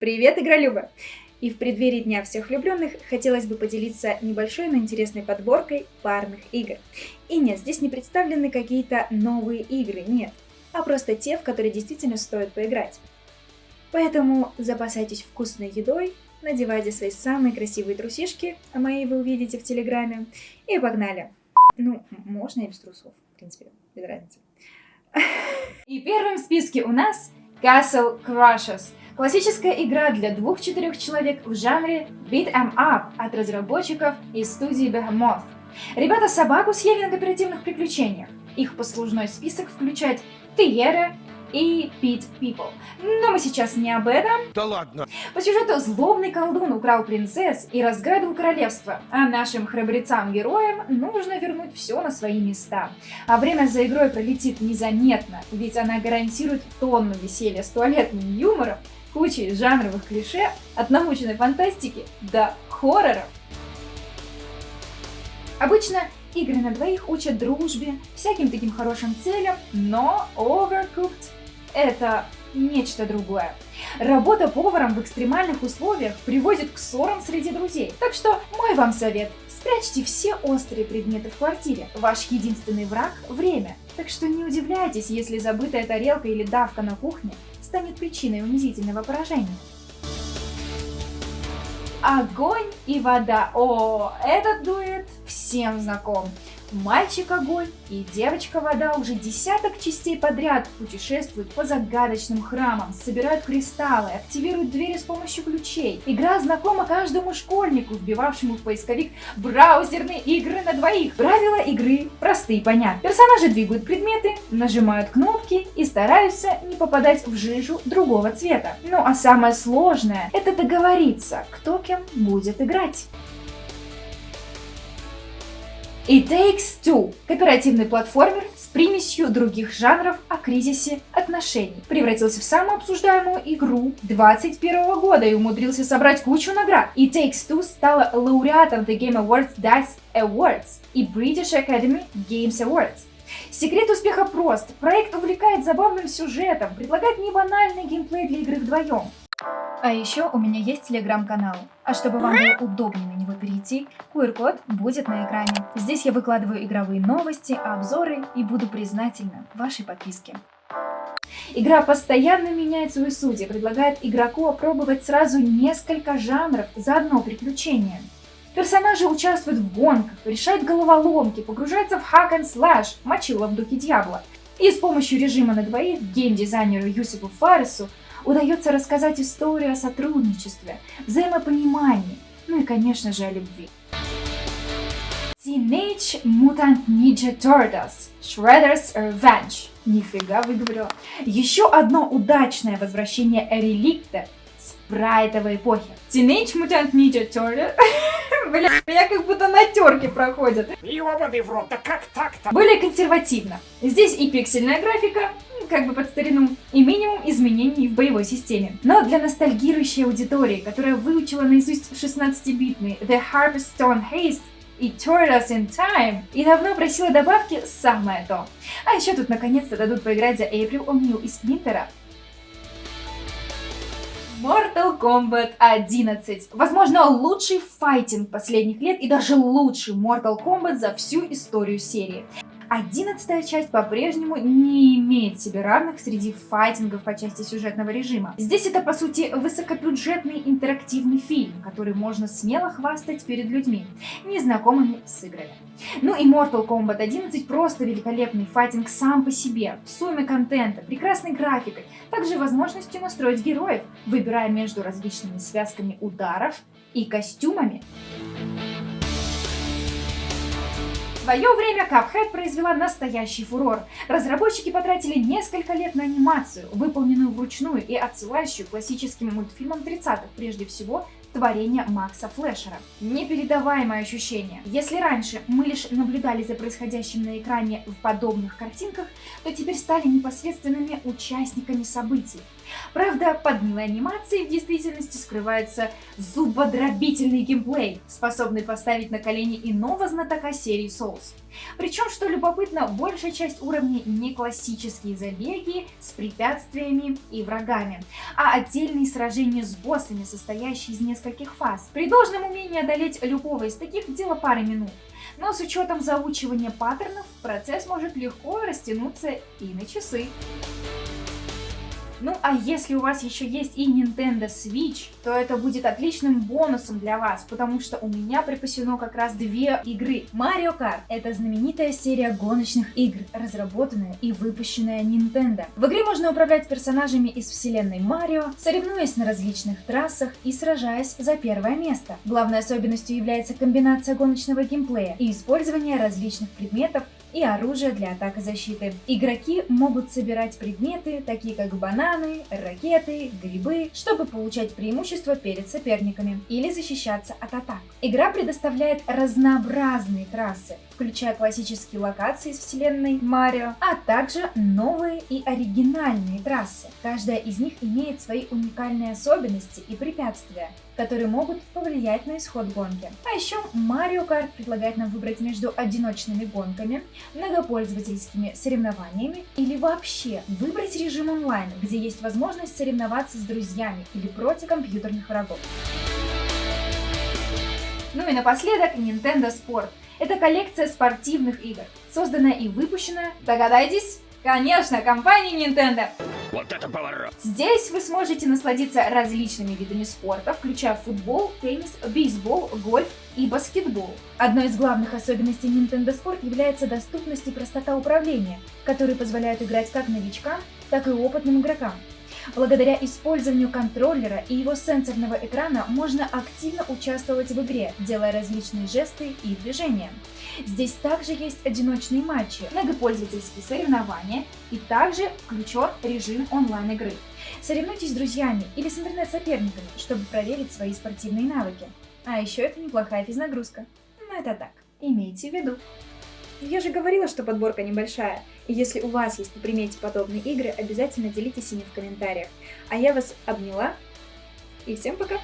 Привет, игролюбы! И в преддверии Дня всех влюбленных хотелось бы поделиться небольшой, но интересной подборкой парных игр. И нет, здесь не представлены какие-то новые игры, нет, а просто те, в которые действительно стоит поиграть. Поэтому запасайтесь вкусной едой, надевайте свои самые красивые трусишки, а мои вы увидите в Телеграме, и погнали! Ну, можно и без трусов, в принципе, без разницы. И первым в списке у нас Castle Crashers. Классическая игра для 2-4 человек в жанре Beat 'em Up от разработчиков из студии Behemoth. Ребята собаку съели на кооперативных приключениях. Их послужной список включает Tierra и Pit People. Но мы сейчас не об этом. Да ладно! По сюжету злобный колдун украл принцесс и разграбил королевство, а нашим храбрецам-героям нужно вернуть все на свои места. А время за игрой пролетит незаметно, ведь она гарантирует тонну веселья с туалетным юмором, кучей жанровых клише, от научной фантастики до хорроров. Обычно игры на двоих учат дружбе, всяким таким хорошим целям, но Overcooked — это нечто другое. Работа поваром в экстремальных условиях приводит к ссорам среди друзей. Так что мой вам совет: спрячьте все острые предметы в квартире. Ваш единственный враг — время. Так что не удивляйтесь, если забытая тарелка или давка на кухне станет причиной унизительного поражения. Огонь и вода. О, этот дуэт всем знаком. Мальчик-огонь и девочка-вода уже десяток частей подряд путешествуют по загадочным храмам, собирают кристаллы, активируют двери с помощью ключей. Игра знакома каждому школьнику, вбивавшему в поисковик «браузерные игры на двоих». Правила игры просты и понятны. Персонажи двигают предметы, нажимают кнопки и стараются не попадать в жижу другого цвета. Ну а самое сложное — это договориться, кто кем будет играть. It Takes Two – кооперативный платформер с примесью других жанров о кризисе отношений. Превратился в самую обсуждаемую игру 2021 года и умудрился собрать кучу наград. It Takes Two стала лауреатом The Game Awards DICE Awards и British Academy Games Awards. Секрет успеха прост. Проект увлекает забавным сюжетом, предлагает небанальный геймплей для игры вдвоем. А еще у меня есть телеграм-канал, а чтобы вам было удобнее на него перейти, QR-код будет на экране. Здесь я выкладываю игровые новости, обзоры и буду признательна вашей подписке. Игра постоянно меняет свои судьи, предлагает игроку опробовать сразу несколько жанров за одно приключение. Персонажи участвуют в гонках, решают головоломки, погружаются в hack and slash, мочило в духе Диабло. И с помощью режима на двоих геймдизайнеру Юсефу Фарису удается рассказать историю о сотрудничестве, взаимопонимании, ну и, конечно же, о любви. Teenage Mutant Ninja Turtles Shredder's Revenge. Нифига выговорила. Еще одно удачное возвращение реликта спрайтовой эпохи. Teenage Mutant Ninja Turtles. Бля, меня как будто на терке проходят. Ёбаный в рот, да как так-то? Более консервативно. Здесь и пиксельная графика, как бы под старину, и минимум изменений в боевой системе. Но для ностальгирующей аудитории, которая выучила наизусть 16-битный The Harpstone Heist и Turtles in Time и давно просила добавки, самое то. А еще тут наконец-то дадут поиграть за Эйприл О'Нил из Сплинтера. Mortal Kombat 11. Возможно, лучший файтинг последних лет и даже лучший Mortal Kombat за всю историю серии. 11-я часть по-прежнему не имеет себе равных среди файтингов по части сюжетного режима. Здесь это, по сути, высокобюджетный интерактивный фильм, который можно смело хвастать перед людьми, незнакомыми с играми. Ну и Mortal Kombat 11 просто великолепный файтинг сам по себе, с уймой контента, прекрасной графикой, также возможностью настроить героев, выбирая между различными связками ударов и костюмами. В свое время Cuphead произвела настоящий фурор. Разработчики потратили несколько лет на анимацию, выполненную вручную и отсылающую к классическим мультфильмам 30-х, прежде всего творение Макса Флешера. Непередаваемое ощущение. Если раньше мы лишь наблюдали за происходящим на экране в подобных картинках, то теперь стали непосредственными участниками событий. Правда, под милой анимацией в действительности скрывается зубодробительный геймплей, способный поставить на колени иного знатока серии Souls. Причем, что любопытно, большая часть уровней не классические забеги с препятствиями и врагами, а отдельные сражения с боссами, состоящие из нескольких фаз. При должном умении одолеть любого из таких дело пары минут. Но с учетом заучивания паттернов, процесс может легко растянуться и на часы. Ну а если у вас еще есть и Nintendo Switch, то это будет отличным бонусом для вас, потому что у меня припасено как раз две игры. Mario Kart — это знаменитая серия гоночных игр, разработанная и выпущенная Nintendo. В игре можно управлять персонажами из вселенной Марио, соревнуясь на различных трассах и сражаясь за первое место. Главной особенностью является комбинация гоночного геймплея и использование различных предметов и оружия для атак и защиты. Игроки могут собирать предметы, такие как бананы, ракеты, грибы, чтобы получать преимущество перед соперниками или защищаться от атак. Игра предоставляет разнообразные трассы, включая классические локации из вселенной Марио, а также новые и оригинальные трассы. Каждая из них имеет свои уникальные особенности и препятствия, которые могут повлиять на исход гонки. А еще Mario Kart предлагает нам выбрать между одиночными гонками, многопользовательскими соревнованиями или вообще выбрать режим онлайн, где есть возможность соревноваться с друзьями или против компьютерных врагов. Ну и напоследок Nintendo Sport. Это коллекция спортивных игр, созданная и выпущенная, догадайтесь, конечно, компанией Nintendo. Вот это поворот! Здесь вы сможете насладиться различными видами спорта, включая футбол, теннис, бейсбол, гольф и баскетбол. Одной из главных особенностей Nintendo Sport является доступность и простота управления, которые позволяют играть как новичкам, так и опытным игрокам. Благодаря использованию контроллера и его сенсорного экрана можно активно участвовать в игре, делая различные жесты и движения. Здесь также есть одиночные матчи, многопользовательские соревнования и также включен режим онлайн-игры. Соревнуйтесь с друзьями или с интернет-соперниками, чтобы проверить свои спортивные навыки. А еще это неплохая физнагрузка. Но это так, имейте в виду. Я же говорила, что подборка небольшая, и если у вас есть на примете подобные игры, обязательно делитесь ими в комментариях. А я вас обняла, и всем пока!